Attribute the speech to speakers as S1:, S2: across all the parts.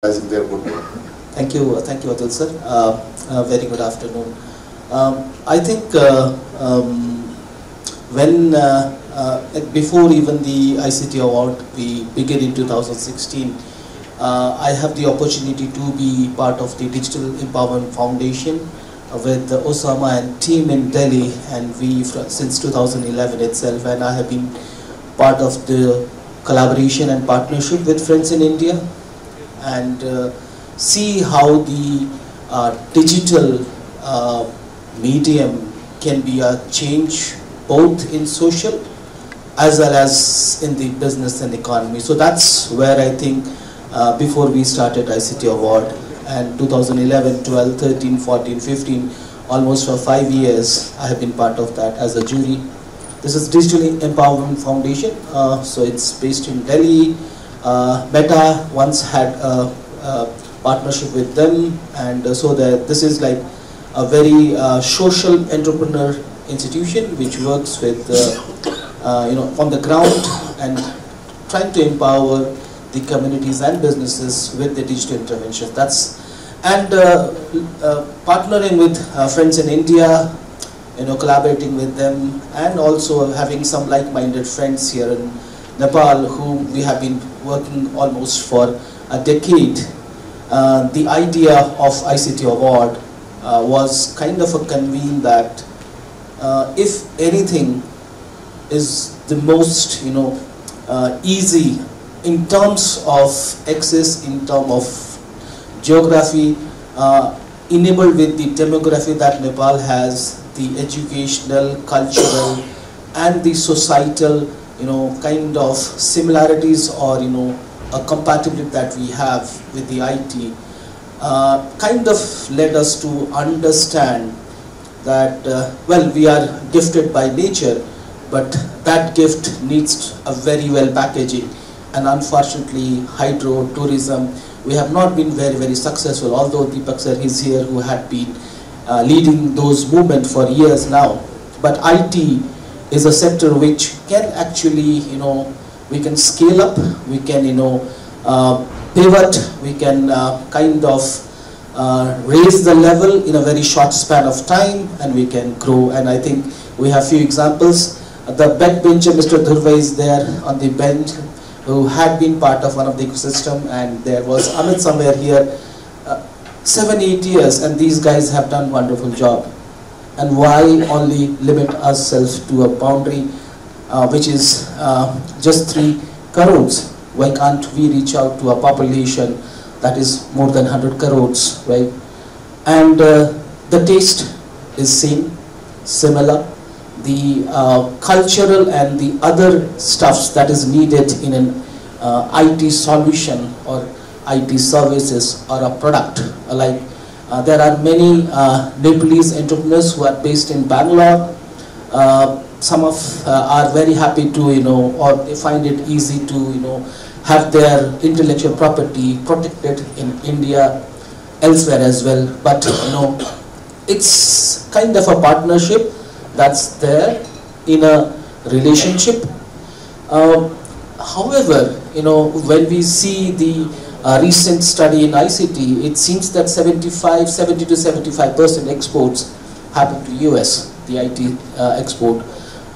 S1: their good work.
S2: Thank you, Atul sir. Very good afternoon. I think when before even the ICT award we began in 2016, I have the opportunity to be part of the Digital Empowerment Foundation with Osama and team in Delhi, and we since 2011 itself, and I have been part of the collaboration and partnership with friends in India, and see how the digital medium can be a change both in social as well as in the business and economy. So that's where I think before we started ICT award, and 2011, 12, 13, 14, 15, almost for 5 years I have been part of that as a jury. This is Digital Empowerment Foundation, so it's based in Delhi. Meta once had a partnership with them, and so that this is like a very social entrepreneur institution which works with on the ground and trying to empower the communities and businesses with the digital intervention. That's and partnering with friends in India, collaborating with them, and also having some like-minded friends here in Nepal whom we have been working almost for a decade. The idea of ICT award was kind of a convene that if anything is the most easy in terms of access, in terms of geography, enabled with the demography that Nepal has, the educational, cultural, and the societal, kind of similarities or a compatibility that we have with the IT, kind of led us to understand that well, we are gifted by nature, but that gift needs a very well packaging, and unfortunately hydro tourism, we have not been very successful, although Deepak sir is here who had been leading those movements for years now. But IT is a sector which can actually, we can scale up, we can, pivot, we can kind of raise the level in a very short span of time, and we can grow. And I think we have few examples. The backbencher, Mr. Dhurva, is there on the bench, who had been part of one of the ecosystem, and there was Amit somewhere here, 7-8 years, and these guys have done wonderful job. And why only limit ourselves to a boundary which is just 3 crores? Why can't we reach out to a population that is more than 100 crores, right? And the taste is similar. The cultural and the other stuffs that is needed in an IT solution or IT services or a product. Like there are many Nepalese entrepreneurs who are based in Bangalore. Some of are very happy to, or they find it easy to, have their intellectual property protected in India, elsewhere as well. But, it's kind of a partnership that's there in a relationship. However, when we see the recent study in ICT, it seems that 70 to 75% exports happen to US, the IT export.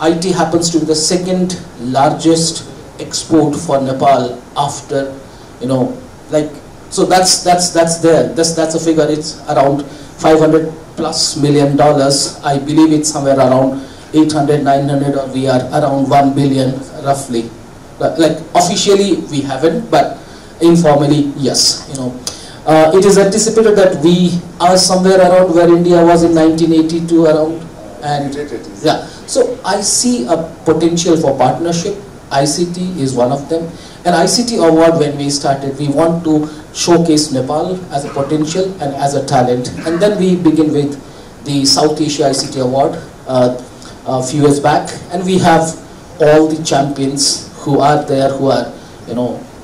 S2: IT happens to be the second largest export for Nepal after, so that's there. That's a figure. It's around $500+ million. I believe it's somewhere around 800, 900, or we are around 1 billion roughly. Like officially we haven't, but informally, yes. It is anticipated that we are somewhere around where India was in 1982 around, and yeah. So I see a potential for partnership. ICT is one of them. And ICT award, when we started, we want to showcase Nepal as a potential and as a talent. And then we begin with the South Asia ICT award a few years back, and we have all the champions who are there, who are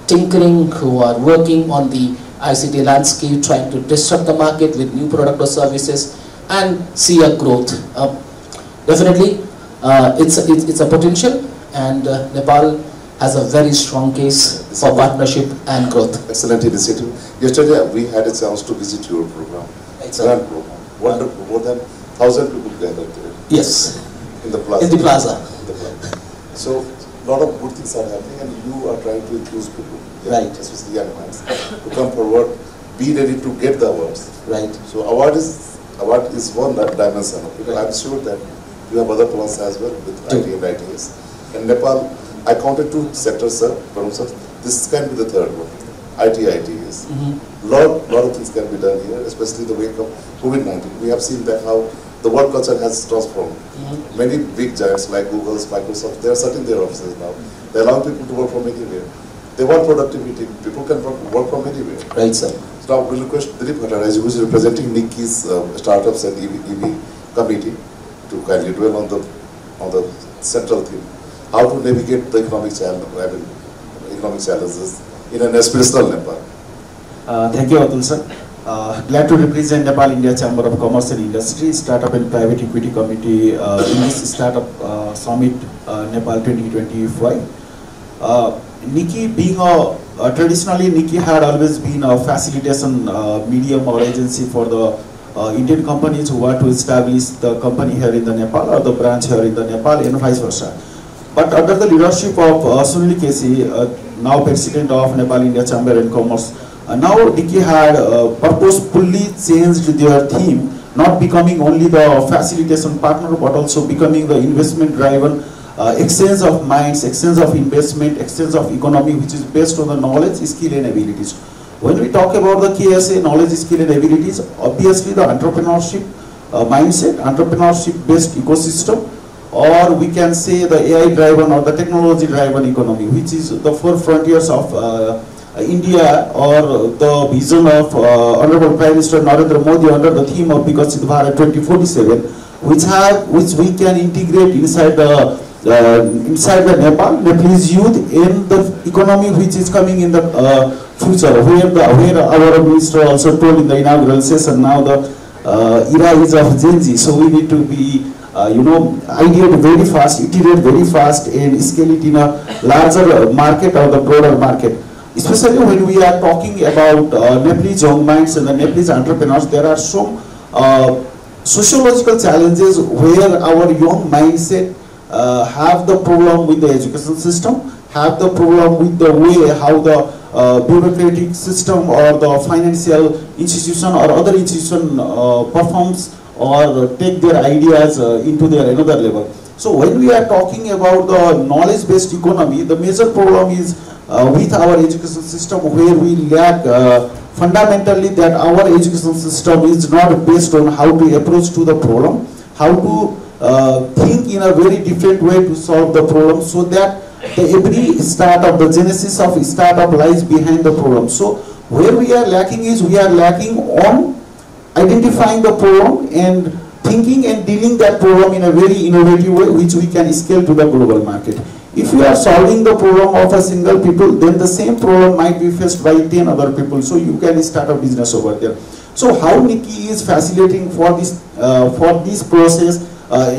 S2: tinkering, who are working on the ICT landscape, trying to disrupt the market with new product or services and see a growth. Definitely, it's a potential, and Nepal has a very strong case for partnership and growth.
S1: Excellent initiative. Yesterday we had a chance to visit your program. Grand program. Wonderful. More than 1,000 people gathered there.
S2: Yes.
S1: In the plaza.
S2: In the plaza.
S1: So a lot of good things are happening, and you are trying to infuse people,
S2: right?
S1: Especially young minds, to come forward, be ready to get the awards.
S2: Right.
S1: So award is one dimension of it. Right. I'm sure that you have other plans as well with IT and ITS. In Nepal, I counted 2 sectors, sir. This can be the third one. IT, ITS. Lot of things can be done here, especially the wake of COVID-19. We have seen that how the work culture has transformed. Many big giants like Google, Microsoft, they are shutting their offices now. They allow people to work from anywhere. They want productivity. People can work from anywhere.
S2: Right, sir.
S1: So now we'll request Dilip Bhattacharya, who is representing Nikki's startups and EV committee, to kindly dwell on the central theme: how to navigate the economic challenges in an aspirational Nepal.
S3: Thank you, Atul sir. Glad to represent Nepal India Chamber of Commerce and Industry, Startup and Private Equity Committee in this Startup Summit Nepal 2025. Nikki, being traditionally Nikki had always been a facilitation medium or agency for the Indian companies who want to establish the company here in the Nepal or the branch here in the Nepal and vice versa. But under the leadership of Sunil Kesi, now President of Nepal India Chamber and Commerce, now Nikki had purposefully changed their theme, not becoming only the facilitation partner but also becoming the investment driven exchange of minds, exchange of investment, exchange of economy, which is based on the knowledge, skill and abilities. When we talk about the KSA, knowledge, skill and abilities, obviously the entrepreneurship mindset, entrepreneurship based ecosystem, or we can say the AI driven or the technology driven economy, which is the 4 frontiers of India, or the vision of Honorable Prime Minister Narendra Modi under the theme of Vikasit Bharat 2047, which we can integrate inside the Nepal, Nepalese youth, in the economy which is coming in the future, where our minister also told in the inaugural session, now the era is of Gen Z, so we need to be ideate very fast, iterate very fast and scale it in a larger market or the broader market. Especially when we are talking about Nepalese young minds and the Nepalese entrepreneurs, there are some sociological challenges where our young mindset have the problem with the education system, have the problem with the way how the bureaucratic system or the financial institution or other institution performs or take their ideas into their another level. So when we are talking about the knowledge-based economy, the major problem is with our education system, where we lack fundamentally that our education system is not based on how to approach to the problem, how to think in a very different way to solve the problem, so that every startup, the genesis of startup lies behind the problem. So where we are lacking is we are lacking on identifying the problem and thinking and dealing that problem in a very innovative way, which we can scale to the global market. If we are solving the problem of a single people, then the same problem might be faced by 10 other people. So you can start a business over there. So how Nikki is facilitating for this process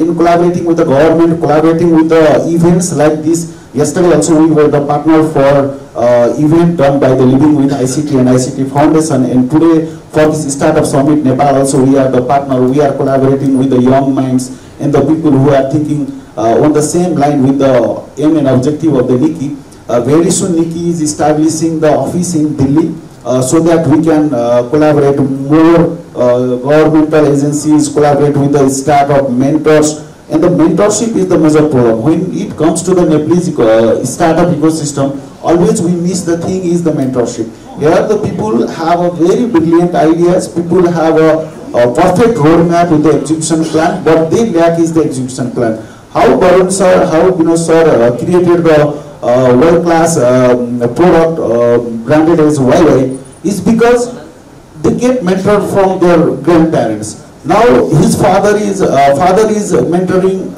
S3: in collaborating with the government, collaborating with the events like this. Yesterday also we were the partner for event done by the Living with ICT and ICT Foundation, and today for this Startup Summit Nepal also we are the partner. We are collaborating with the young minds and the people who are thinking on the same line with the aim and objective of the Nikki. Very soon Nikki is establishing the office in Delhi so that we can collaborate more governmental agencies, collaborate with the startup mentors. And the mentorship is the major problem. When it comes to the Nepalese startup ecosystem, always we miss the thing is the mentorship. Here the people have a very brilliant ideas, people have a perfect roadmap with the execution plan, but they lack is the execution plan. How Barun sir, how sir created the world-class product branded as YY is because they get mentored from their grandparents. Now his father is mentoring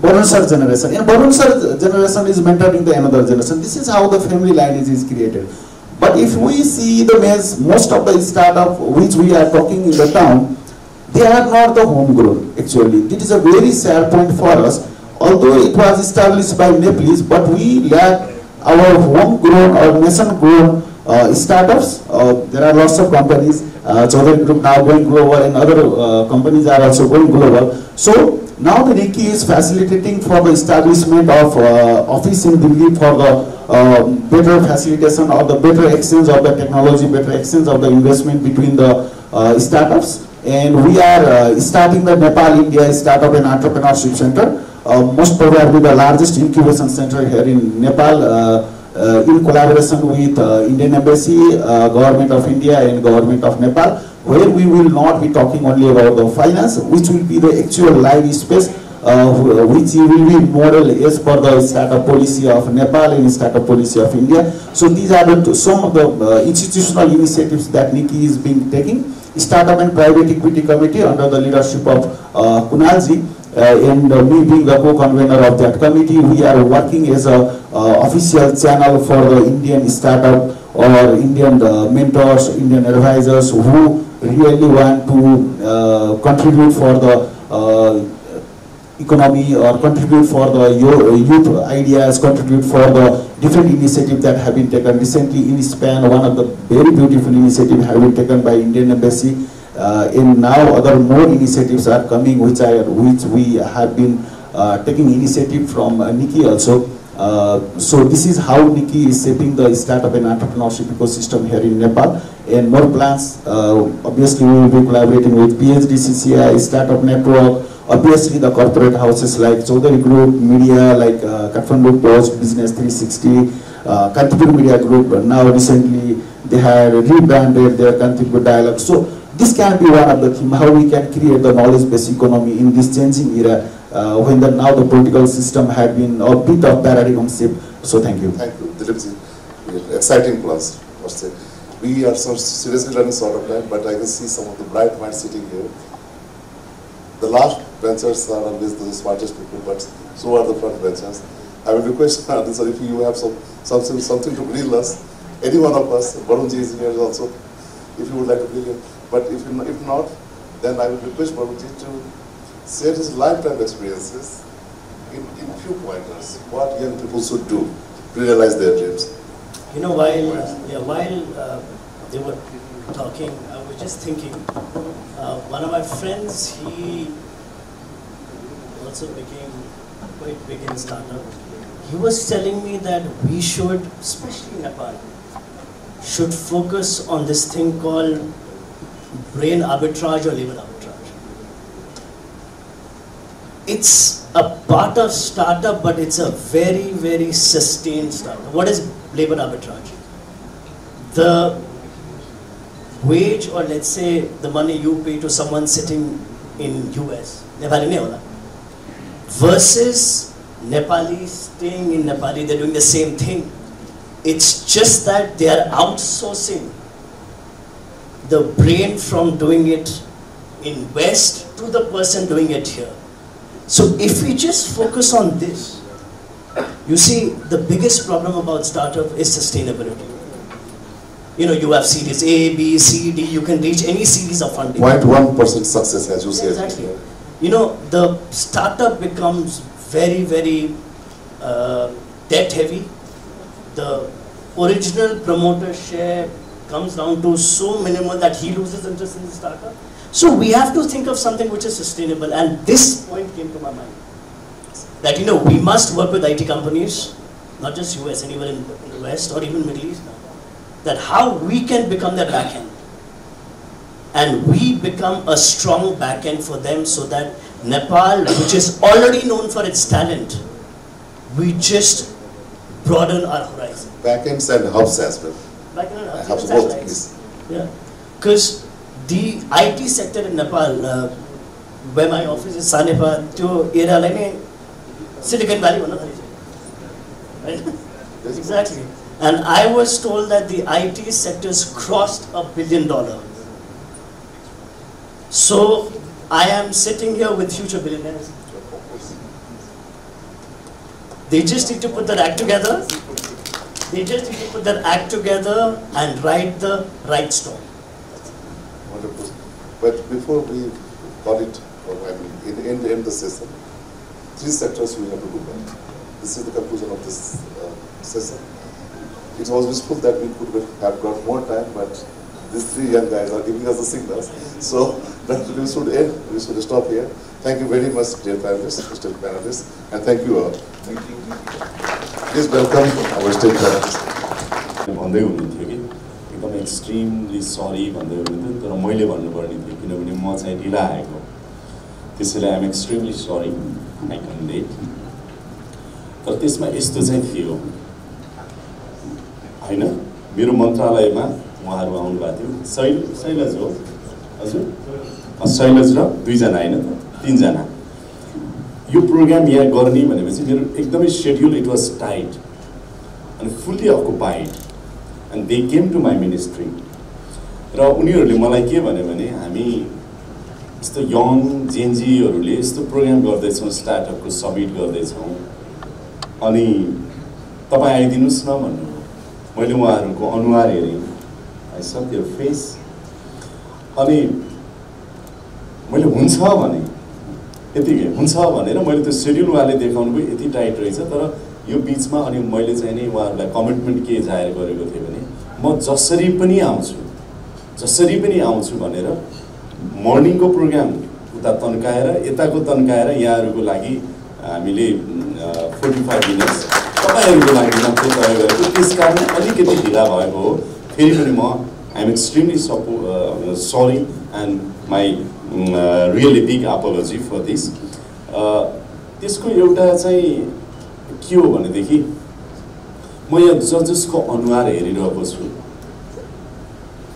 S3: Barun sir generation, and Barun sir generation is mentoring the another generation. This is how the family lineage is created. But if we see the most of the startup which we are talking in the town, they are not the homegrown actually. It is a very sad point for us. although it was established by Nepalese, but we lack our homegrown or nation-grown startups. There are lots of companies, Chaudhary Group now going global, and other companies are also going global. So now the NICI is facilitating for the establishment of office in Delhi for the better facilitation or the better exchange of the technology, better exchange of the investment between the startups. And we are starting the Nepal India Startup and Entrepreneurship Center, most probably the largest incubation center here in Nepal, in collaboration with Indian Embassy, Government of India and Government of Nepal, where we will not be talking only about the finance, which will be the actual live space, which will be model as per the startup policy of Nepal and startup policy of India. So these are some of the institutional initiatives that NICI is being taking. Startup and Private Equity Committee under the leadership of Kunalji, and me being the co-convener of that committee, we are working as a official channel for the Indian startup or Indian mentors, Indian advisors who really want to contribute for the economy or contribute for the youth ideas, contribute for the different initiatives that have been taken recently in Spain. One of the very beautiful initiatives have been taken by Indian Embassy, and now other more initiatives are coming, which we have been taking initiative from NICI also. So this is how NICI is shaping the startup and entrepreneurship ecosystem here in Nepal, and more plans. Obviously, we will be collaborating with PhD CCI, Startup Network, obviously the corporate houses like Chaudhary Group, media like Kathmandu Post, Business 360, Kantipur Media Group. Now recently they had rebranded their Kantipur Dialogue. So this can be one of the themes, how we can create the knowledge-based economy in this changing era, when now the political system had been a bit of paradigm shift. So thank you.
S1: Thank you, Dilipji. Exciting plans. We are so seriously running short of time, but I can see some of the bright minds sitting here. The last benchers are always the smartest people, but so are the front benchers. I will request, sir, if you have something to grill us, any one of us, Varunji is here also, if you would like to grill him. But if not, then I will request Varunji to share his lifetime experiences in few pointers, what young people should do to realize their dreams.
S4: You know, while they were talking, I was just thinking, one of my friends, he also became quite big in startup. He was telling me that we should, especially in Nepal, should focus on this thing called brain arbitrage or labor arbitrage. It's a part of startup, but it's a very, very sustained startup. What is labor arbitrage? The wage, or let's say the money you pay to someone sitting in US, Nepali nahi hola, versus Nepali staying in Nepali, they're doing the same thing. It's just that they are outsourcing the brain from doing it in West to the person doing it here. So if we just focus on this, you see, the biggest problem about startup is sustainability. You know, you have series A, B, C, D, you can reach any series of funding.
S1: 0.1% success, as you said.
S4: Exactly. You know, the startup becomes very, very debt heavy. The original promoter share comes down to so minimal that he loses interest in the startup. So we have to think of something which is sustainable, and this point came to my mind. That, you know, we must work with IT companies, not just US, anywhere in the West or even Middle East now, that how we can become their backend. And we become a strong backend for them, so that Nepal, which is already known for its talent, we just broaden our horizon.
S1: Backends and hubs as well.
S4: Backend and hubs,
S1: Hubs both, please.
S4: Yeah, because the IT sector in Nepal, where my office is, Sanepa, to area like Silicon Valley, right? Exactly. And I was told that the IT sector's crossed $1 billion. So I am sitting here with future billionaires. They just need to put their act together. They just need to put their act together and write the right story.
S1: Wonderful. But before we call it, or I mean, end the session, three sectors we have to look at. This is the conclusion of this session. It was wishful that we could have got more time, but these three young guys are giving us the signals. So that we should end, we should stop here. Thank you very much, dear panelists, state panelists, and thank you all. Thank you. Please welcome our state panelists.
S5: भन्दै हुनुहुन्थ्यो कि एकदम extremely सरी भन्दै हुनुहुन्थ्यो तर मैले भन्नुपर्ने थियो किनभने म चाहिँ ढिला आएको त्यसैले आइएम एक्सट्रिमली सरी आई कम लेट तर त्यसमा यस्तो चाहिँ थियो होइन मेरो मन्त्रालयमा उहाँहरू आउनुभएको थियो शैलज हो हजुर शैलज र दुईजना होइन तीनजना यो प्रोग्राम यहाँ गर्ने भनेपछि मेरो एकदमै schedule it was tight and fully occupied, and they came to my ministry. र उनीहरूले मलाई के भन्यो भने हामी यस्तो यङ जेनजीहरूले यस्तो प्रोग्राम गर्दैछौँ स्टार्टअपको समिट गर्दैछौँ अनि तपाईँ आइदिनुहोस् न भन्नु मैले उहाँहरूको अनुहार हेरेँ आई सट देयर फेस अनि मैले हुन्छ भने यतिकै हुन्छ भनेर मैले त्यो सेड्युल उहाँले देखाउनु भयो यति टाइट रहेछ तर यो बीचमा अनि मैले चाहिँ नि उहाँहरूलाई कमिटमेन्ट के जाहेर गरेको थिएँ भने म जसरी पनि आउँछु भनेर मर्निङको प्रोग्राम उता तन्काएर यताको तन्काएर यहाँहरूको लागि हामीले 45 मिनट्स तपाईँहरूको लागि मात्रै तय गरेको त्यस कारण अलिकति ढिला भएको हो फेरि पनि म आइएम एक्सट्रिमली सरी and my really big apology for this त्यसको एउटा चाहिँ के हो भनेदेखि म यहाँ जसको अनुहार हेरिरहेको छु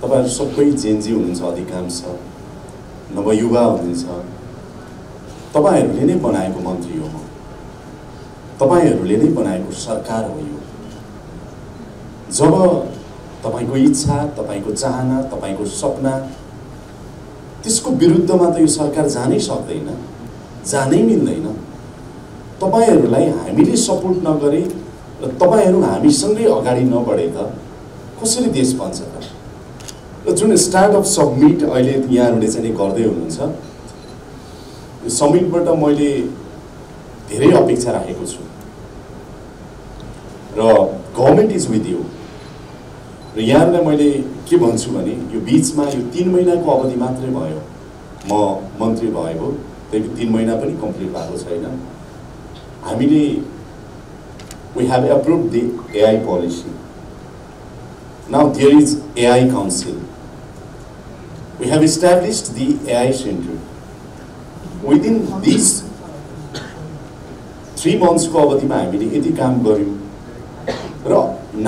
S5: तपाईँहरू सबै जेनजी हुनुहुन्छ अधिकांश नभए युवा हुनुहुन्छ तपाईँहरूले नै बनाएको मन्त्री हो म तपाईँहरूले नै बनाएको सरकार हो यो जब तपाईँको इच्छा तपाईँको चाहना तपाईँको सपना त्यसको विरुद्धमा त यो सरकार जानै सक्दैन जानै मिल्दैन तपाईहरुलाई हामीले सपोर्ट नगरे र तपाईहरु हामीसँगै अगाडि नबढे त कसरी देश बन्छ त र जुन स्टार्टअप समिट अहिले यहाँहरुले चाहिँ गर्दै हुनुहुन्छ यो समिटबाट मैले धेरै अपेक्षा राखेको छु र गभर्नमेन्ट इज विथ यु र यहाँहरुलाई मैले के भन्छु भने यो बीचमा यो 3 महिनाको अवधि मात्रै भयो म मन्त्री भएको त्यही 3 महिना पनि कम्प्लिट भएको छैन हामीले we have approved the AI policy. Now there is AI Council. We have established the AI Center. Within these 3 months ko avadhima हामीले यति काम गर्यौं र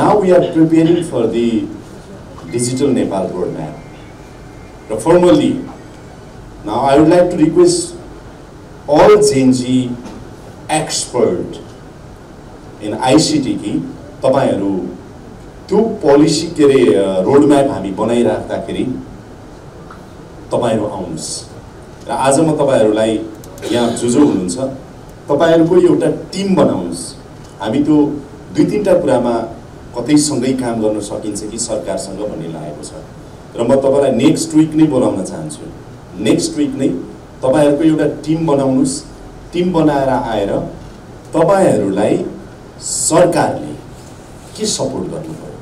S5: now we are preparing for the digital Nepal roadmap. But formally, now I would like to request all Gen Z expert in ICT कि तपाईहरु त्यो policy के रे roadmap हामी बनाइराख्दाखेरि तपाईहरु आउनुस् र आज म तपाईहरुलाई यहाँ जो हुनुहुन्छ तपाईहरुको एउटा टिम बनाउनुस् हामी त्यो 2-3टा कुरामा कतै सँगै काम गर्न सकिन्छ कि सरकारसँग भन्ने लागेको छ र म तपाईलाई नेक्स्ट वीक नै बोलाउन चाहन्छु नेक्स्ट वीक नै तपाईहरुको एउटा टिम बनाउनुस् टिम बनाएर आएर तपाईहरुलाई सरकारले के सपोर्ट गर्नु पर्यो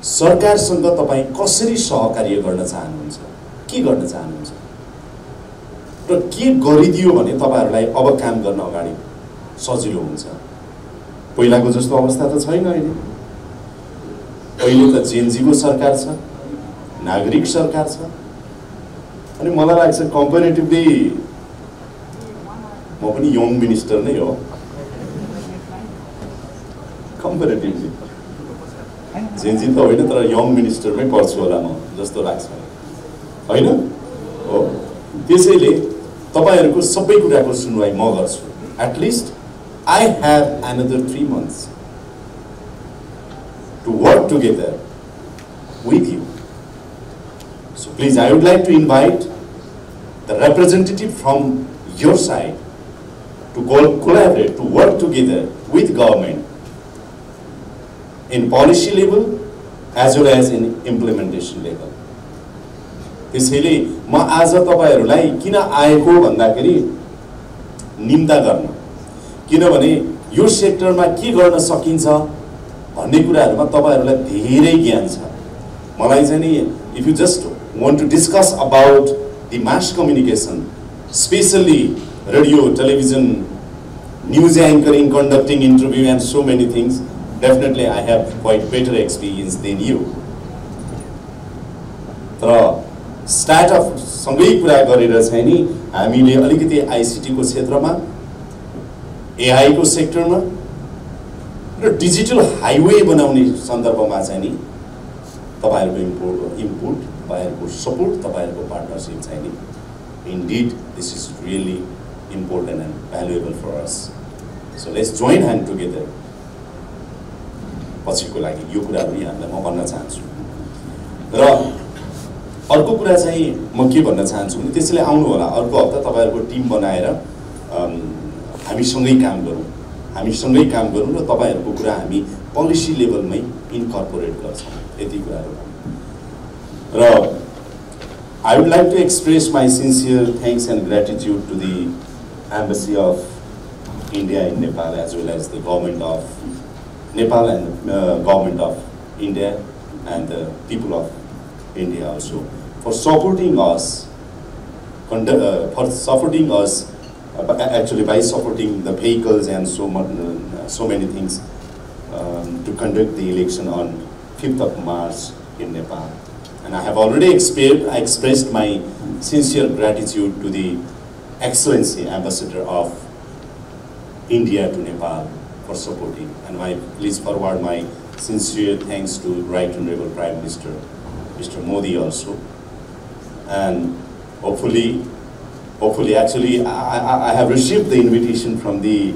S5: सरकारसँग तपाई कसरी सहकार्य गर्न चाहनुहुन्छ के गर्न चाहनुहुन्छ र के गरिदियो भने तपाईहरुलाई अब काम गर्न अगाडि सजिलो हुन्छ पहिलाको जस्तो अवस्था त छैन अहिले अहिले त जेनजीको सरकार छ नागरिक सरकार छ अनि मलाई लाग्छ कम्पेरेटिभली म पनि यङ मिनिस्टर नै हो कम्पेरेटिभली जेनजी त होइन तर यङ मिनिस्टरमै पर्छु होला म जस्तो लाग्छ हैन हो त्यसैले तपाईहरुको सबै कुराको सुनवाई म गर्छु at least I have another 3 months to work together with you so please I would like to invite the representative from your side to collaborate to work together with government in policy level as well as in implementation level. त्यसैले म आज तपाईहरुलाई किन आएको भन्दाखेरि निम्ता गर्न, किनभने यो सेक्टरमा के गर्न सकिन्छ भन्ने कुराहरुमा तपाईहरुलाई धेरै ज्ञान छ। मलाई चाहिँ नि if you just want to discuss about the mass communication, especially radio, television, news anchoring, conducting interview and so many things, definitely I have quite better experience than you. तर स्टार्टअप सँगै कुरा गरेर चाहिँ नि हामीले अलिकति आईसीटी को क्षेत्रमा, एआई को सेक्टरमा र डिजिटल हाइवे बनाउने सन्दर्भमा चाहिँ नि तपाईहरुको इनपुट, तपाईहरुको सपोर्ट, तपाईहरुको पार्टनरशिप चाहिँ नि indeed this is really important and valuable for us. So let's join hand together. पछिको लागि यो कुराहरु यहाँलाई म भन्न चाहन्छु। र अर्को कुरा चाहिँ म के भन्न चाहन्छु भने त्यसैले आउनु होला अर्को हप्ता तपाईहरुको टिम बनाएर हामीसँगै काम गरौँ, हामीसँगै काम गरौँ र तपाईहरुको कुरा हामी पोलिसी लेभलमै इन्कर्पोरेट गर्छौँ। यति कुराहरु र I would like to express my sincere thanks and gratitude to the Embassy of India in Nepal as well as the government of Nepal and government of India and the people of India also for supporting us, actually by supporting the vehicles and so many things to conduct the election on 5th of March in Nepal. And I have already expressed my sincere gratitude to the Excellency Ambassador of India to Nepal for supporting. And please forward my sincere thanks to Right Honorable Prime Minister, Mr. Modi also. And hopefully actually I have received the invitation from the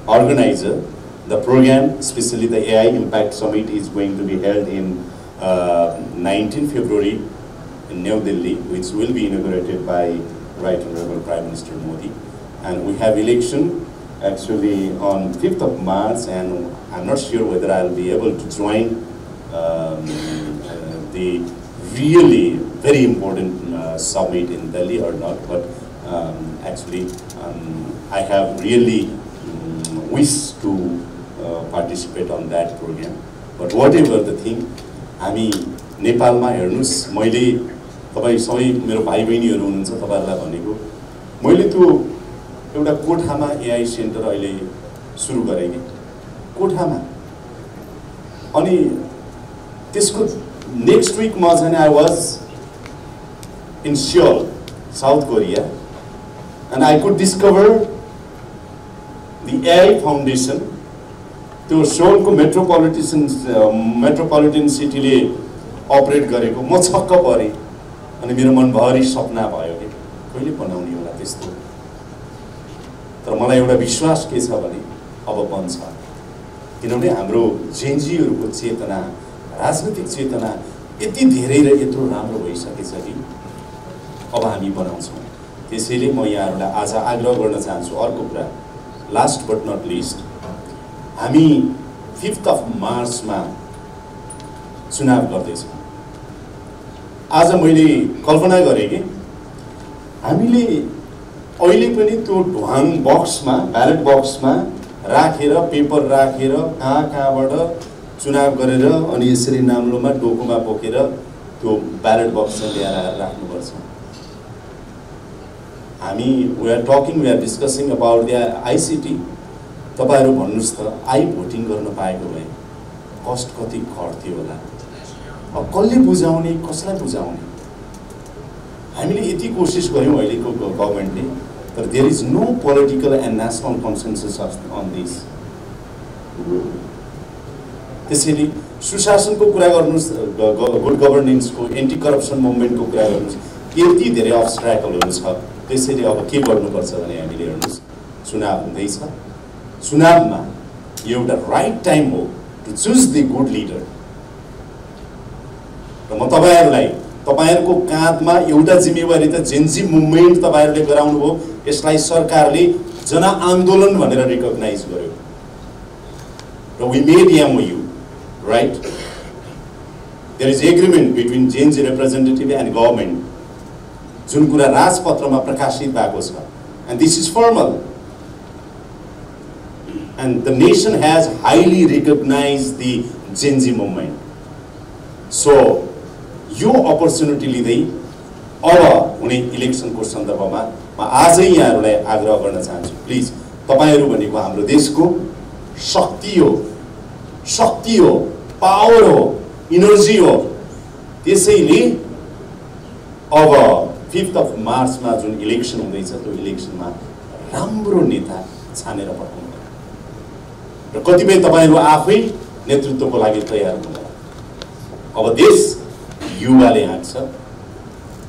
S5: organizer. The program, especially the AI Impact Summit, is going to be held in 19 February in New Delhi, which will be inaugurated by Right Honorable Prime Minister Modi. And we have election actually on 5th of March, and I'm not sure whether I'll be able to join the really very important summit in Delhi or not, but actually I have really wished to participate on that program. But whatever the thing, हामी नेपालमा हेर्नुस्, मैले तपाई सबै मेरो भाइ बहिनीहरु हुनुहुन्छ, तपाईहरुलाई भनेको मैले त्यो एउटा कोठामा एआई सेन्टर अहिले सुरु गरे नि कोठामा, अनि त्यसको नेक्स्ट वीक म चाहिँ I was in Seoul, South Korea, and I could discover the AI Foundation. त्यो सोलको मेट्रोपोलिटन सिटीले अपरेट गरेको म छक्क परे, अनि मेरो मनभरि सपना भयो कि कहिले बनाउने होला त्यस्तो। तर मलाई एउटा विश्वास के छ भने अब बन्छ, किनभने हाम्रो जेनजीहरुको चेतना, राजनीतिक चेतना यति धेरै र यत्रो राम्रो भइसकेछ कि अब हामी बनाउँछौँ। त्यसैले म यहाँहरुलाई आज आग्रह गर्न चाहन्छु अर्को कुरा, लास्ट बट नट लिस्ट, हामी 5th of March मा चुनाव गर्दैछौँ। आज मैले कल्पना गरे कि हामीले अहिले पनि त्यो ढुवाङ बक्समा, ब्यालेट बक्समा राखेर, पेपर राखेर कहाँबाट चुनाव गरेर अनि यसरी नाम्लोमा डोकोमा बोकेर त्यो ब्यालेट बक्स ल्याएर राख्नुपर्छ। हामी we are discussing about the ICT. तपाईहरु भन्नुस् त आई भोटिङ गर्न पाएको भए कस्ट कति घट्थ्यो होला, अब कसले बुझाउने, कसलाई बुझाउने। हामीले यति कोशिश गर्यौं अहिलेको गभर्नमेन्टले, तर there is no political and national consensus on this. त्यसैले सुशासनको कुरा गर्नुस्, गुड गभर्नेन्सको, एन्टी करप्सन मुभमेन्टको कुरा गर्नुस्, यति धेरै अब्स्ट्राकलहरु छ। त्यसैले अब के गर्नुपर्छ भने हामीले हेर्नुस्, चुनाव हुँदैछ, चुनावमा एउटा राइट टाइम हो to choose the good leader. र म तपाईहरुलाई, तपाईहरुको काँधमा एउटा जिम्मेवारी त जेनजी मुभमेन्ट तपाईहरुले गराउनु हो, यसलाई सरकारले जनआन्दोलन भनेर रिकग्नाइज गर्यो र we made MOU, right? There is agreement between Gen Z representative and government, जुन कुरा राजपत्रमा प्रकाशित भएको छ, and this is formal. and the nation has highly recognized the Gen Z movement. So yo opportunity लिँदै अब हुने इलेक्सनको सन्दर्भमा म आजै यहाँहरूलाई आग्रह गर्न चाहन्छु, प्लिज तपाईहरु भनेको हाम्रो देशको शक्ति हो, पावर हो, इनर्जी हो। त्यसैले अब 5th of March मा जुन इलेक्सन हुँदैछ त्यो इलेक्सनमा राम्रो नेता छानेर पठाउनु र कतिपय तपाईहरु आफै नेतृत्वको लागि तयार हुनु। अब देश युवाले हाँक्छ,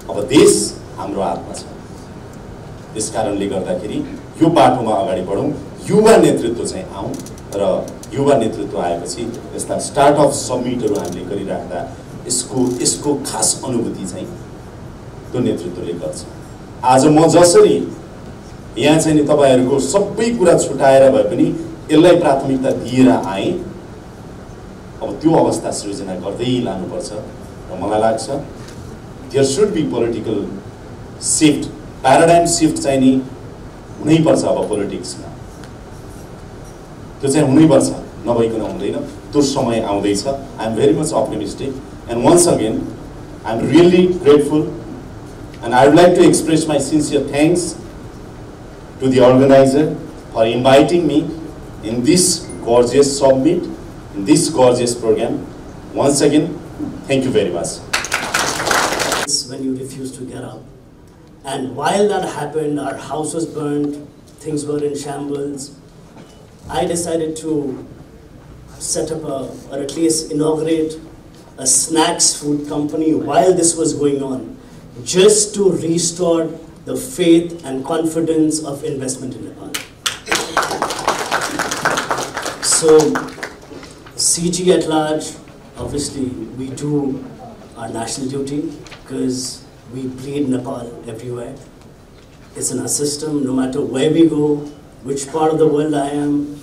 S5: अब देश हाम्रो हातमा छ। त्यसकारणले गर्दाखेरि यो बाटोमा अगाडि बढौं, युवा नेतृत्व चाहिँ आउँ र युवा नेतृत्व आएपछि यस्ता स्टार्टअप समिटहरु हामीले गरिराख्दा यसको खास अनुभूति चाहिँ त्यो नेतृत्वले गर्छ। आज म जसरी यहाँ चाहिँ नि तपाईहरुको सबै कुरा छुटाएर भए पनि यसलाई प्राथमिकता दिएर आए, अब त्यो अवस्था सृजना गर्दै लानुपर्छ र मलाई लाग्छ there should be political shift, paradigm shift चाहिँ नि हुनैपर्छ। अब पोलिटिक्समा त्यो चाहिँ हुनैपर्छ, नभइकन हुँदैन। त्यो समय आउँदैछ। I am very much optimistic and once again I am really grateful and I would like to express my sincere thanks to the organiser for inviting me in this gorgeous summit, in this gorgeous program. Once again, thank you very much.
S4: When you refused to get up. And while that happened, our house was burned, things were in shambles. I decided to set up or at least inaugurate a snacks food company while this was going on, just to restore the faith and confidence of investment in Nepal. So, CG at large, obviously we do our national duty because we bleed Nepal everywhere. It's in our system, no matter where we go, which part of the world I am,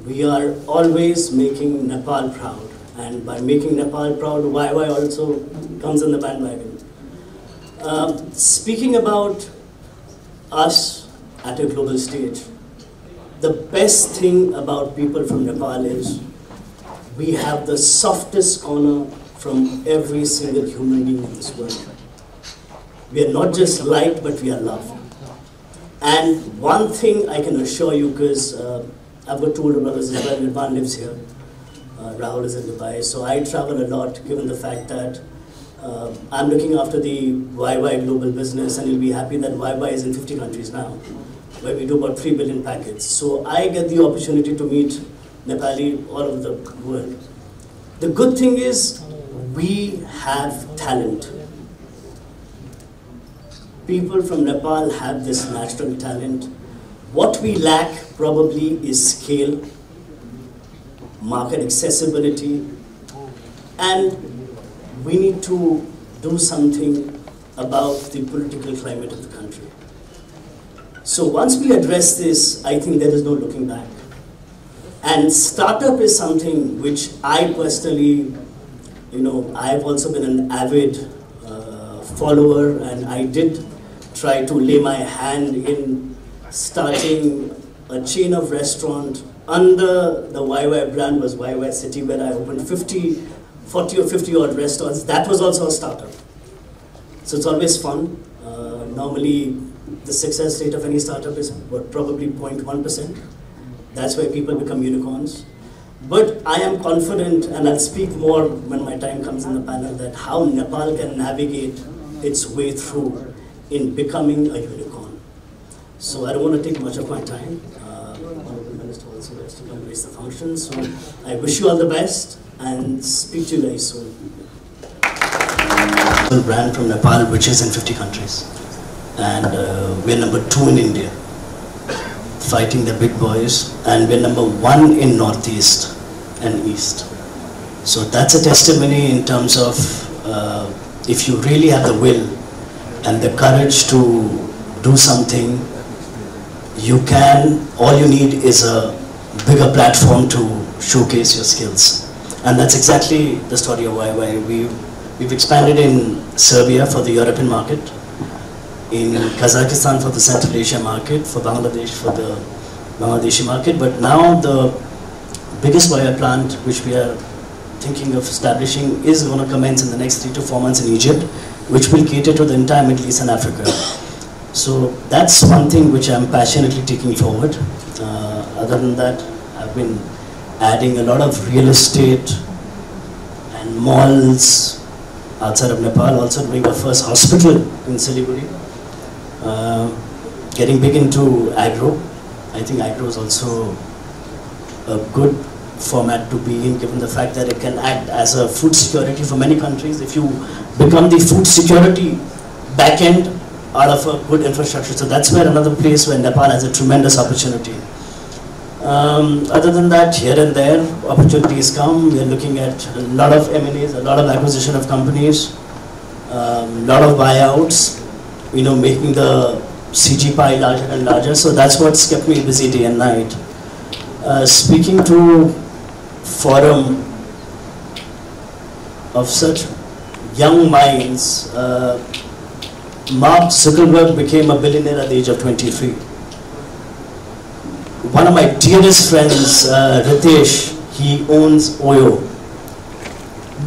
S4: we are always making Nepal proud. And by making Nepal proud, YY also comes in the bandwagon. Speaking about us at a global stage, the best thing about people from Nepal is we have the softest corner from every single human being in this world. We are not just liked, but we are loved. And one thing I can assure you, because I've got two older brothers as well, Nirvan lives here, Rahul is in Dubai, so I travel a lot given the fact that I'm looking after the YY global business, and you'll be happy that YY is in 50 countries now, where we do about 3 billion packets. So I get the opportunity to meet Nepali all over the world. The good thing is we have talent. People from Nepal have this natural talent. What we lack probably is scale, market accessibility, and we need to do something about the political climate of the country. So once we address this, I think there is no looking back. And startup is something which I personally, I've also been an avid follower, and I did try to lay my hand in starting a chain of restaurant under the YY brand, was YY City, where I opened 40 or 50 odd restaurants. That was also a startup. So it's always fun. Normally, the success rate of any startup is probably 0.1%. That's why people become unicorns. But I am confident, and I'll speak more when my time comes in the panel, that how Nepal can navigate its way through in becoming a unicorn. So I don't want to take much of my time. Honorable Minister also has to come grace the function. So I wish you all the best and speak to you guys soon. A brand from Nepal which is in 50 countries. And we're number 2 in India, fighting the big boys, and we're number 1 in Northeast and East. So that's a testimony in terms of if you really have the will and the courage to do something, you can. All you need is a bigger platform to showcase your skills. And that's exactly the story of YY. We've expanded in Serbia for the European market, in Kazakhstan for the Central Asia market, for Bangladesh for the Bangladeshi market. But now the biggest wire plant which we are thinking of establishing is going to commence in the next 3 to 4 months in Egypt, which will cater to the entire Middle East and Africa. So that's one thing which I'm passionately taking forward. Other than that, I've been adding a lot of real estate and malls outside of Nepal, also doing the first hospital in Siliguri. Getting big into agro. I think agro is also a good format to be in, given the fact that it can act as a food security for many countries. If you become the food security back end out of a good infrastructure. So that's where another place where Nepal has a tremendous opportunity. Other than that, here and there, opportunities come. We are looking at a lot of M&As, a lot of acquisition of companies, a lot of buyouts, you know, making the CG pie larger and larger. So that's what's kept me busy day and night. Speaking to forum of such young minds, Mark Zuckerberg became a billionaire at the age of 23. One of my dearest friends, Ritesh, he owns Oyo.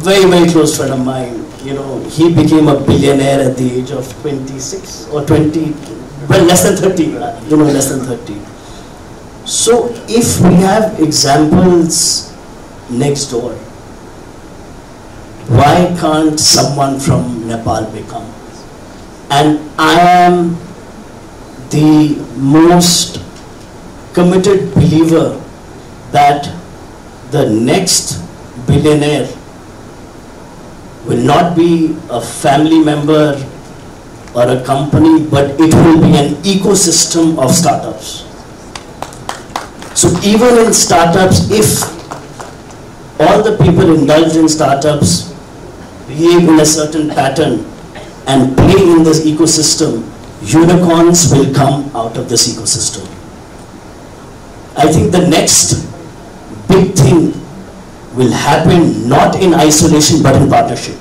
S4: Very, very close friend of mine. You know, he became a billionaire at the age of 26 or 20, well, less than 30, you know, less than 30. So if we have examples next door, why can't someone from Nepal become? And I am the most committed believer that the next billionaire will not be a family member or a company, but it will be an ecosystem of startups. So even in startups, if all the people indulged in startups behave in a certain pattern and play in this ecosystem, unicorns will come out of this ecosystem. I think the next big thing will happen not in isolation but in partnership.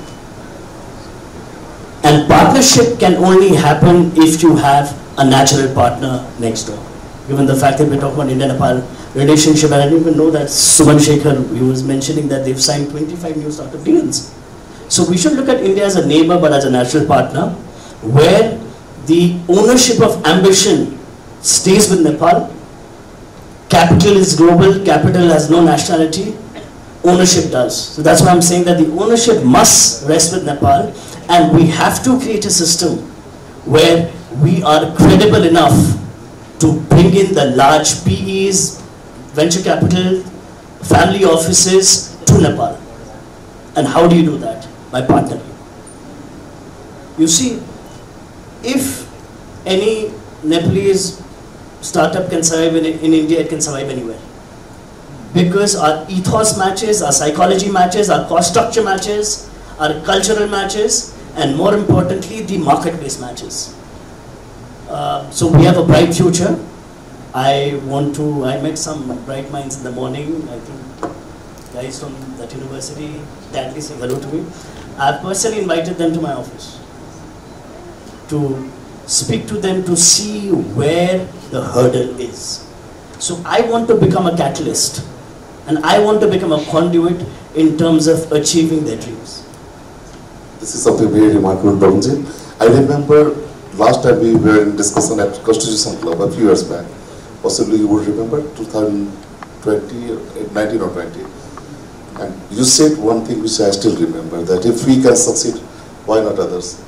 S4: And partnership can only happen if you have a natural partner next door. Given the fact that we're talking about India-Nepal relationship, and I didn't even know that Suman Shekhar, he was mentioning that they've signed 25 new startup deals. So we should look at India as a neighbor but as a natural partner, where the ownership of ambition stays with Nepal. Capital is global, capital has no nationality, ownership does. So that's why I'm saying that the ownership must rest with Nepal, and we have to create a system where we are credible enough to bring in the large PEs, venture capital, family offices to Nepal. And how do you do that? By partnering. You see, if any Nepalese startup can survive in India, it can survive anywhere. Because our ethos matches, our psychology matches, our cost structure matches, our cultural matches, and more importantly, the marketplace matches. So we have a bright future. I met some bright minds in the morning. I think guys from that university, Dadley saying hello to me. I personally invited them to my office to speak to them to see where the hurdle is. So I want to become a catalyst, and I want to become a conduit in terms of achieving their dreams.
S1: This is something very remarkable, Dharmji. I remember last time we were in discussion at Constitution Club a few years back. Possibly you would remember 2020, 19 or 20. And you said one thing which I still remember, that if we can succeed, why not others?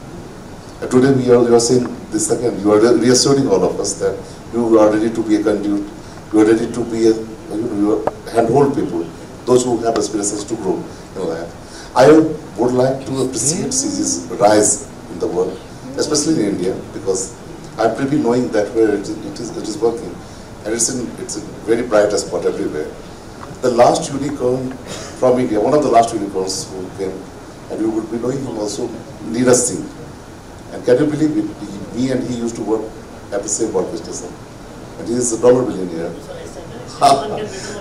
S1: And today you are saying this again. You are reassuring all of us that you are ready to be a conduit. You are ready to be you handhold people, those who have aspirations to grow in life. I would like to appreciate CG's rise in the world, especially in India, because I'm pretty knowing that where it is working, and it's a very bright spot everywhere. The last unicorn from India, one of the last unicorns who came, and you would be knowing him also, Neeraj Singh. And can you believe it? Me and he used to work at the same work station, and he is a dollar billionaire.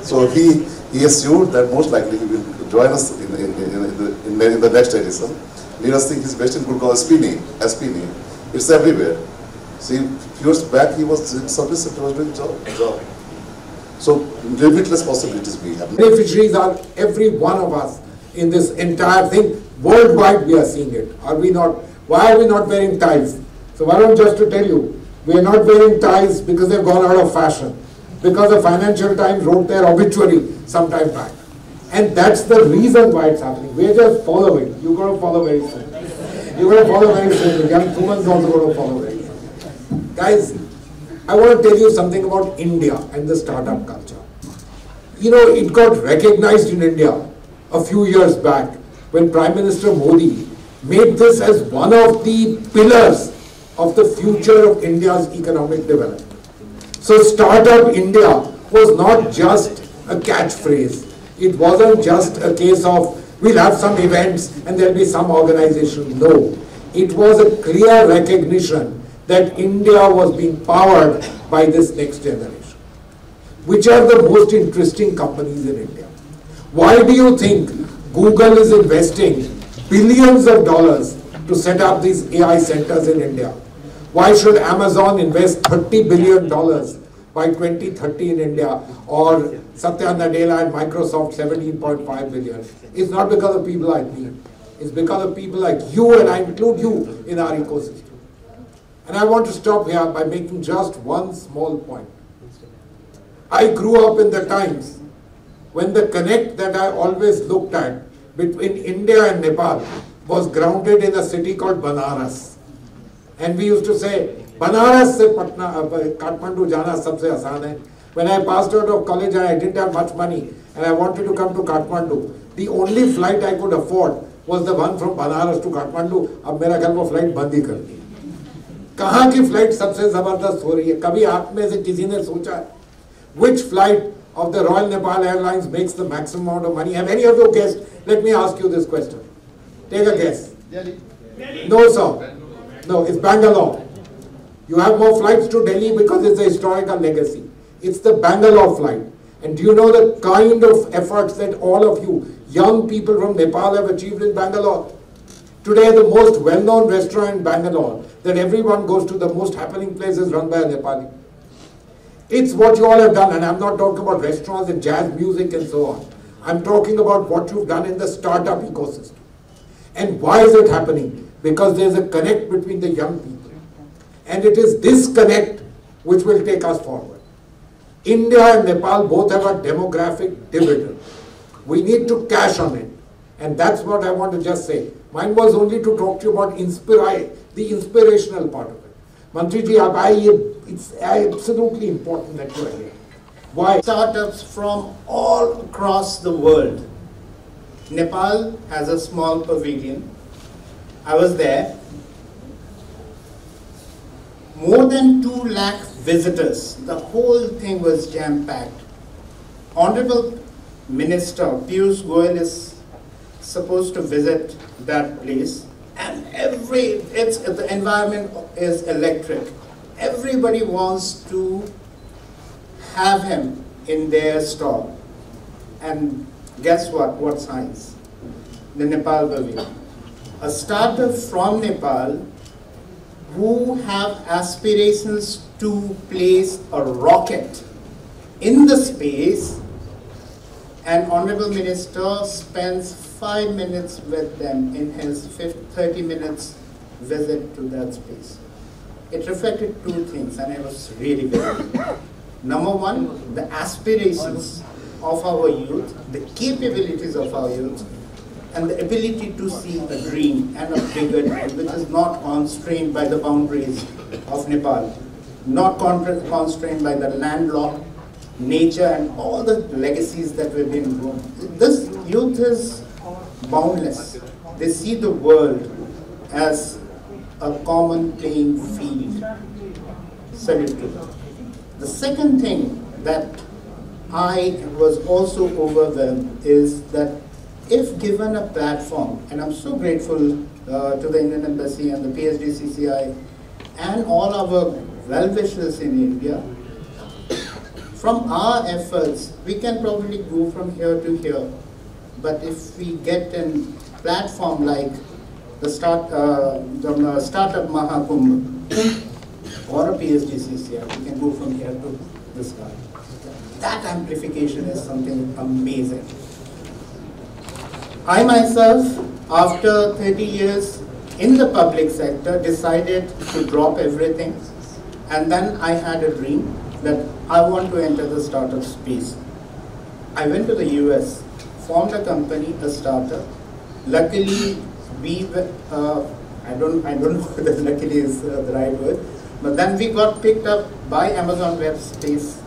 S1: So he assured that most likely he will join us in the next edition. Neeraj Singh is based in Gurgaon, Spini. It's everywhere. See, a few years back he was in service sector, was doing job. So limitless possibilities we have.
S6: Beneficiaries are every one of us in this entire thing. Worldwide we are seeing it. Are we not? Why are we not wearing ties? So why don't just to tell you, we are not wearing ties because they've gone out of fashion. Because the Financial Times wrote their obituary some time back. And that's the reason why it's happening. We're just following. You're going to follow very soon. You're going to follow very soon. The young woman's also going to follow very soon. Guys, I want to tell you something about India and the startup culture. You know, it got recognized in India a few years back when Prime Minister Modi made this as one of the pillars of the future of India's economic development. So Startup India was not just a catchphrase. It wasn't just a case of we'll have some events and there'll be some organization. No, it was a clear recognition that India was being powered by this next generation. Which are the most interesting companies in India? Why do you think Google is investing billions of dollars to set up these AI centers in India? Why should Amazon invest $30 billion by 2030 in India, or Satya Nadella and Microsoft 17.5 billion? It's not because of people like me. It's because of people like you, and I include you in our ecosystem. And I want to stop here by making just one small point. I grew up in the times when the connect that I always looked at between India and Nepal was grounded in a city called Banaras. And we used to say, Banaras se Kathmandu jana sabse aasan hai. When I passed out of college and I didn't have much money and I wanted to come to Kathmandu, the only flight I could afford was the one from Banaras to Kathmandu. Ab mera ख्याल वो flight बंद ही कर दी. कहाँ की flight सबसे जबरदस्त हो रही है? कभी आप में से किसी ने सोचा है? Which flight of the Royal Nepal Airlines makes the maximum amount of money? Have any of you guessed? Let me ask you this question. Take a guess. Delhi. No, sir. No, it's Bangalore. You have more flights to Delhi because it's a historical legacy. It's the Bangalore flight. And do you know the kind of efforts that all of you, young people from Nepal, have achieved in Bangalore? Today, the most well-known restaurant in Bangalore that everyone goes to, the most happening place, is run by a Nepali. It's what you all have done, and I'm not talking about restaurants and jazz music and so on. I'm talking about what you've done in the startup ecosystem. And why is it happening? Because there's a connect between the young people. And it is this connect which will take us forward. India and Nepal both have a demographic dividend. We need to cash on it. And that's what I want to just say. Mine was only to talk to you about the inspirational part of it. Mantriji, it's absolutely important that you are here. Why?
S7: Startups from all across the world. Nepal has a small pavilion. I was there. More than 2 lakh visitors. The whole thing was jam-packed. Honorable Minister Piyush Goyal is supposed to visit that place, and the environment is electric. Everybody wants to have him in their stall. And guess what? What science? The Nepal Pavilion. A startup from Nepal who have aspirations to place a rocket in the space, and Honorable Minister spends 5 minutes with them in his 30 minutes visit to that space. It reflected 2 things, and I was really very good. Number one, the aspirations of our youth, the capabilities of our youth, and the ability to see a dream and a bigger dream, which is not constrained by the boundaries of Nepal, not constrained by the landlocked nature and all the legacies that we've been grown. This youth is boundless. They see the world as a common playing field. Salute to them. The second thing that I was also overwhelmed is that if given a platform, and I'm so grateful to the Indian Embassy and the PhDCCI and all our well-wishers in India, from our efforts, we can probably go from here to here. But if we get a platform like the Startup Mahakumbh or a PhDCCI, we can go from here to the sky. That amplification is something amazing. I myself, after 30 years in the public sector, decided to drop everything, and then I had a dream that I want to enter the startup space. I went to the US, formed a company, a startup. Luckily, I don't know whether luckily is the right word, but then we got picked up by Amazon Web Space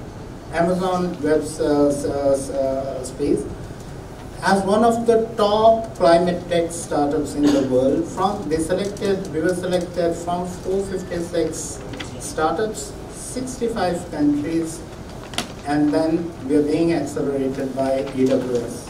S7: as one of the top climate tech startups in the world. We were selected from 456 startups, 65 countries, and then we are being accelerated by AWS.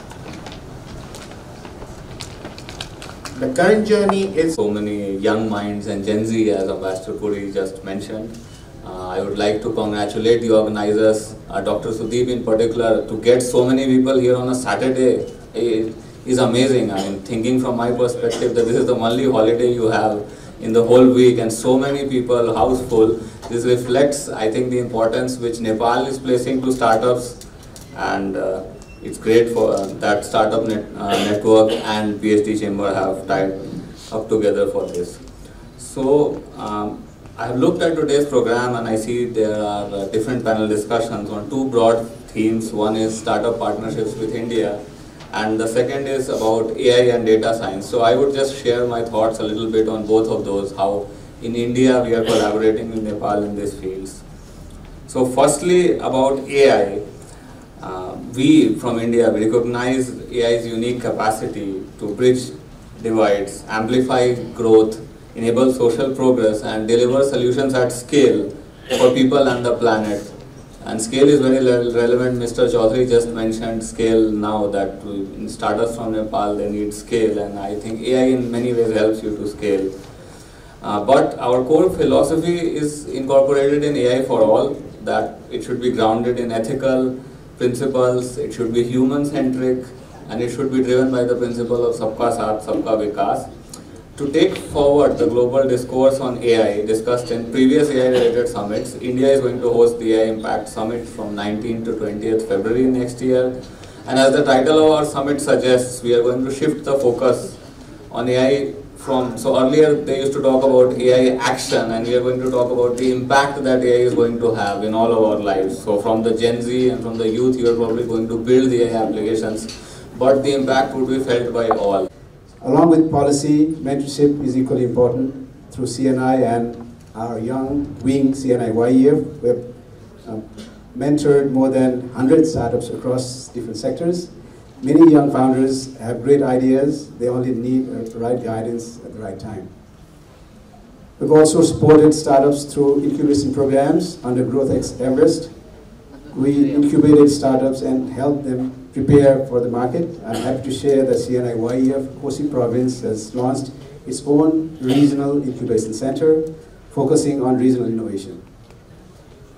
S7: The current journey is
S8: so many young minds and Gen Z, as Ambassador Kuri just mentioned. I would like to congratulate the organizers, Dr. Sudeep in particular, to get so many people here on a Saturday is amazing. I mean, thinking from my perspective that this is the only holiday you have in the whole week and so many people, house full. This reflects, I think, the importance which Nepal is placing to startups, and it's great for that startup network and PhD chamber have tied up together for this. So I have looked at today's program and I see there are different panel discussions on two broad themes. One is startup partnerships with India, and the second is about AI and data science. So I would just share my thoughts a little bit on both of those, how in India we are collaborating with Nepal in these fields. So firstly, about AI. We from India, we recognize AI's unique capacity to bridge divides, amplify growth, enable social progress, and deliver solutions at scale for people and the planet. And scale is very relevant. Mr. Chaudhary just mentioned scale now, that startups from Nepal, they need scale, and I think AI in many ways helps you to scale. But our core philosophy is incorporated in AI for all, that it should be grounded in ethical principles, it should be human-centric, and it should be driven by the principle of Sabka Saath, Sabka Vikas. To take forward the global discourse on AI discussed in previous AI-related summits, India is going to host the AI Impact Summit from 19th to 20th February next year. And as the title of our summit suggests, we are going to shift the focus on AI so earlier they used to talk about AI action, and we are going to talk about the impact that AI is going to have in all of our lives. So from the Gen Z and from the youth, you are probably going to build the AI applications, but the impact would be felt by all.
S9: Along with policy, mentorship is equally important through CNI and our young wing CNI YEF. We have mentored more than 100 startups across different sectors. Many young founders have great ideas, they only need the right guidance at the right time. We've also supported startups through incubation programs under Growth X Everest. We incubated startups and helped them prepare for the market. I'm happy to share that CNI YEF Kosi province has launched its own regional incubation center focusing on regional innovation.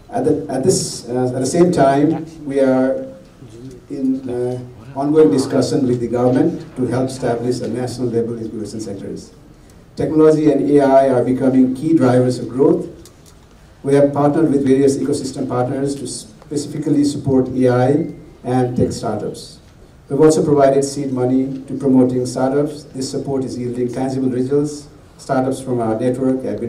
S9: At the same time, we are in ongoing discussion with the government to help establish a national level incubation centers. Technology and AI are becoming key drivers of growth. We have partnered with various ecosystem partners to specifically support AI and tech startups. We've also provided seed money to promoting startups. This support is yielding tangible results. Startups from our network have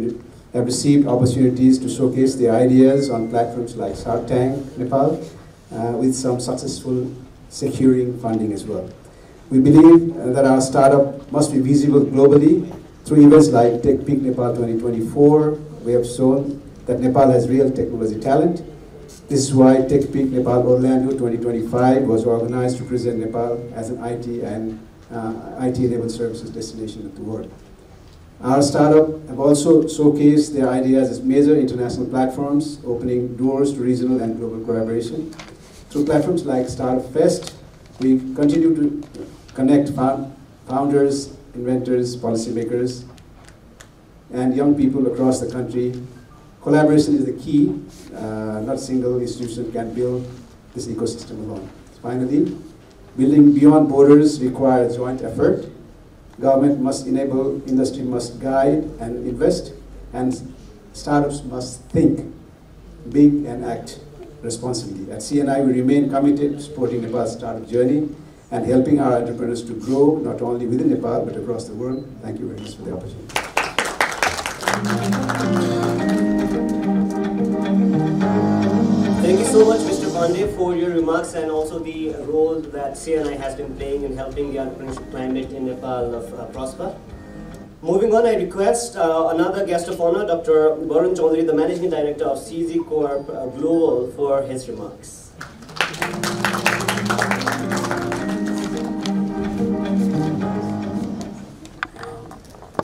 S9: received opportunities to showcase their ideas on platforms like Shark Tank, Nepal, with some successful securing funding as well. We believe that our startup must be visible globally through events like Tech Peak Nepal 2024. We have shown that Nepal has real technology talent. This is why Tech Peak Nepal Orlando 2025 was organized to present Nepal as an IT and IT-enabled services destination of the world. Our startup have also showcased their ideas as major international platforms, opening doors to regional and global collaboration. Through platforms like Startup Fest, we continue to connect founders, inventors, policymakers, and young people across the country. Collaboration is the key. Not a single institution can build this ecosystem alone. Finally, building beyond borders requires joint effort. Government must enable, industry must guide and invest, and startups must think big and act responsibility. At CNI, we remain committed to supporting Nepal's startup journey and helping our entrepreneurs to grow not only within Nepal but across the world. Thank you very much for the opportunity.
S10: Thank you so much, Mr. Pandey, for your remarks and also the role that CNI has been playing in helping the entrepreneurship climate in Nepal prosper. Moving on, I request another guest of honor, Dr. Varun Chaudhary, the Managing Director of CZ Corp Global, for his remarks.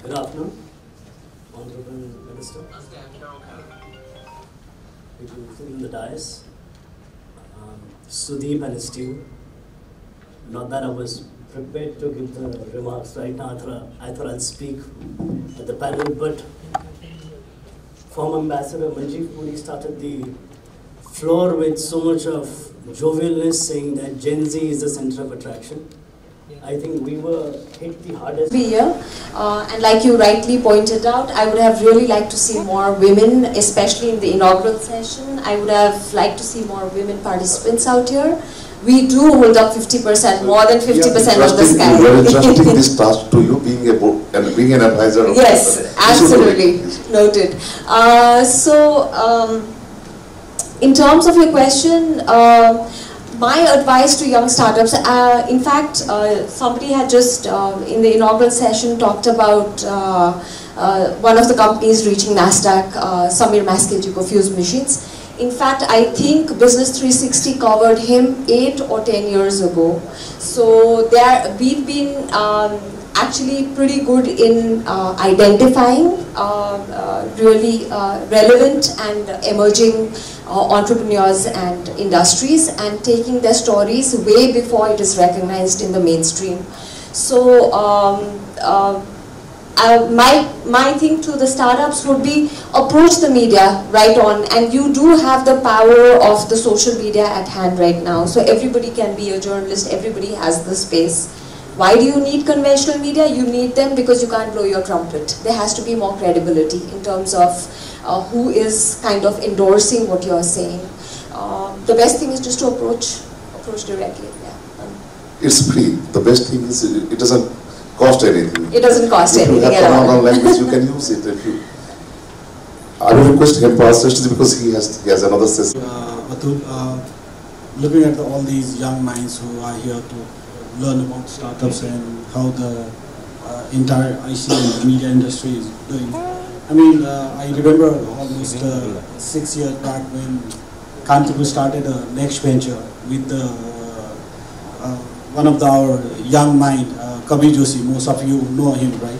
S10: Good afternoon, Honorable Minister. People sitting in the dais, Sudeep and his team. Not that I was prepared to give the remarks right now. I thought I'd speak at the panel, but former Ambassador Manjeev Puri started the floor with so much of jovialness, saying that Gen Z is the center of attraction. I think we were hit the hardest.
S11: Here, and like you rightly pointed out, I would have really liked to see more women, especially in the inaugural session. I would have liked to see more women participants out here. We do hold up 50%, more than 50% of the sky.
S1: We are entrusting this task to you, being an advisor.
S11: Yes, absolutely. Noted. In terms of your question, my advice to young startups, in fact, somebody had just in the inaugural session talked about one of the companies reaching NASDAQ, Samir Maskejiko Fuse Machines. In fact, I think Business 360 covered him 8 or 10 years ago. So we've been actually pretty good in identifying really relevant and emerging entrepreneurs and industries and taking their stories way before it is recognized in the mainstream. So my thing to the startups would be approach the media right on, and you do have the power of the social media at hand right now. So everybody can be a journalist, everybody has the space. Why do you need conventional media? You need them because you can't blow your trumpet. There has to be more credibility in terms of who is kind of endorsing what you're saying. The best thing is just to approach directly. Yeah.
S1: It's free. The best thing is it doesn't cost anything.
S11: It doesn't cost anything at all.
S1: If you have common language, you can use it. I will request him pass because he has another session.
S12: Looking at all these young minds who are here to learn about startups and how the entire IC and media industry is doing. I mean, I remember almost 6 years back when Kantipur started a next venture with one of our young mind, Kabir Joshi. Most of you know him, right?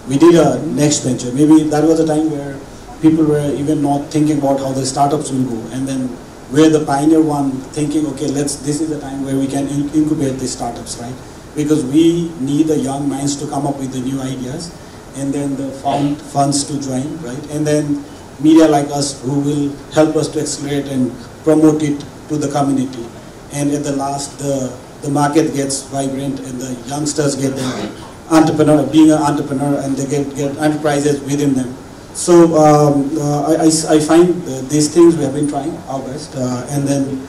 S12: We did a next venture. Maybe that was a time where people were even not thinking about how the startups will go, and then we're the pioneer one thinking, okay, this is the time where we can incubate the startups, right? Because we need the young minds to come up with the new ideas, and then the funds to join, right? And then media like us who will help us to accelerate and promote it to the community. And at the last, the market gets vibrant and the youngsters get the entrepreneur, being an entrepreneur, and they get enterprises within them. So I find these things we have been trying our best, and then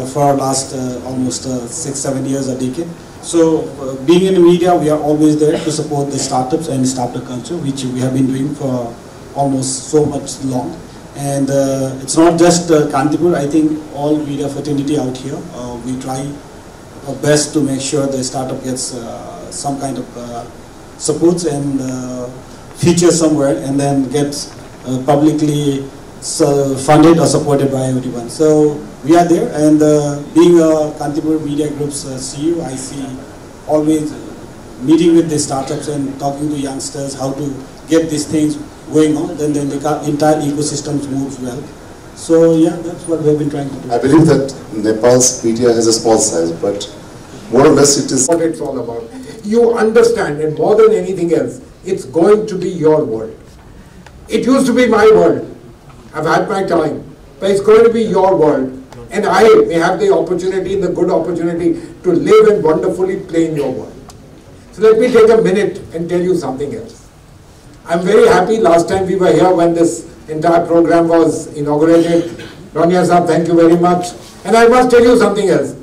S12: for our last almost 6-7 years, a decade. So being in the media, we are always there to support the startups and startup culture, which we have been doing for almost so much long. And it's not just Kantipur. I think all media fraternity out here, we try our best to make sure the startup gets some kind of supports and feature somewhere, and then gets publicly funded or supported by everyone. So we are there, and being a Kantipur Media Group's CEO, I see always meeting with the startups and talking to youngsters how to get these things going on, then the entire ecosystem moves well. So yeah, that's what we have been trying to do.
S1: I believe that Nepal's media has a small size, but more or less it is
S6: what it's all about. You understand, and more than anything else, it's going to be your world. It used to be my world. I've had my time, but it's going to be your world. And I may have the opportunity, the good opportunity to live and wonderfully play in your world. So let me take a minute and tell you something else. I'm very happy last time we were here when this entire program was inaugurated Rania Saab, thank you very much. And I must tell you something else.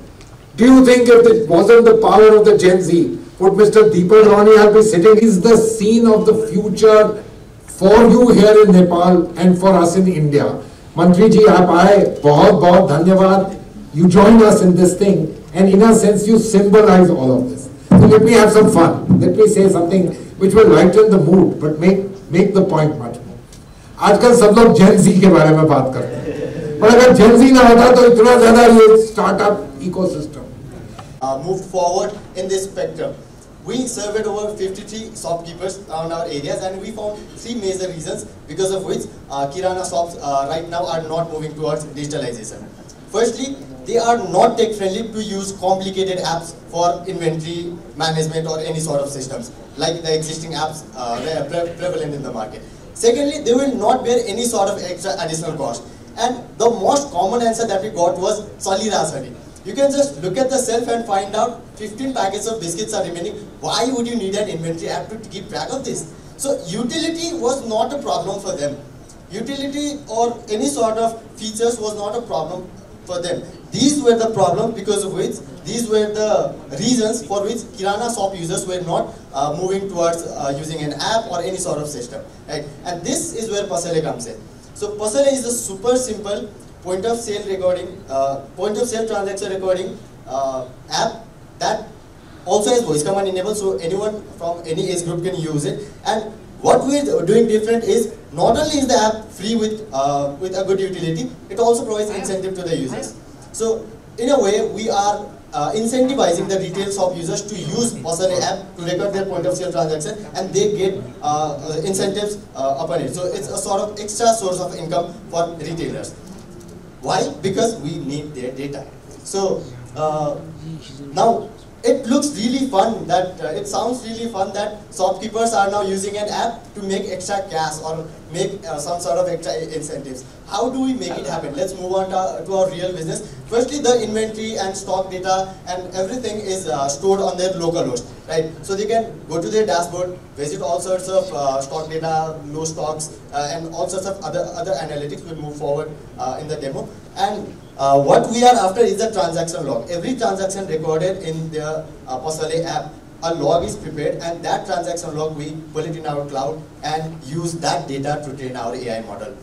S6: Do you think if it wasn't the power of the Gen Z, would Mr. Deepak Rania be sitting? Is the scene of the future for you here in Nepal and for us in India. Mantri ji, aap aaye, bahut bahut dhanyavad. You joined us in this thing, and in a sense you symbolize all of this. So let me have some fun. Let me say something which will lighten the mood, but make the point much more. आजकल सब लोग Gen Z के बारे में बात करते हैं, पर अगर Gen Z ना होता तो इतना ज़्यादा ये startup ecosystem
S13: moved forward in this spectrum. We surveyed over 53 shopkeepers around our areas, and we found 3 major reasons because of which Kirana shops right now are not moving towards digitalization. Firstly, they are not tech friendly to use complicated apps for inventory management or any sort of systems like the existing apps prevalent in the market. Secondly, they will not bear any sort of extra additional cost. And the most common answer that we got was Salira Sari. You can just look at the shelf and find out 15 packets of biscuits are remaining. Why would you need an inventory app to keep track of this? So utility was not a problem for them. Utility or any sort of features was not a problem for them. These were the problems because of which, these were the reasons for which Kirana shop users were not moving towards using an app or any sort of system. Right? And this is where Pasale comes in. So Pasale is a super simple point of sale recording, point of sale transaction recording app that also has voice command enabled, so anyone from any age group can use it. And what we're doing different is not only is the app free with a good utility, it also provides incentive to the users. So in a way, we are incentivizing the retail shop users to use Pasale app to record their point of sale transaction, and they get incentives upon it. So it's a sort of extra source of income for retailers. Why? Because we need their data. So now it looks really fun that it sounds really fun that shopkeepers are now using an app to make extra cash or make some sort of extra incentives. How do we make it happen? Let's move on to our real business. Firstly, the inventory and stock data and everything is stored on their local host, right? So they can go to their dashboard, visit all sorts of stock data, low stocks, and all sorts of other analytics. We'll move forward in the demo. And what we are after is the transaction log. Every transaction recorded in the Pasale app, a log is prepared, and that transaction log we pull it in our cloud and use that data to train our AI model.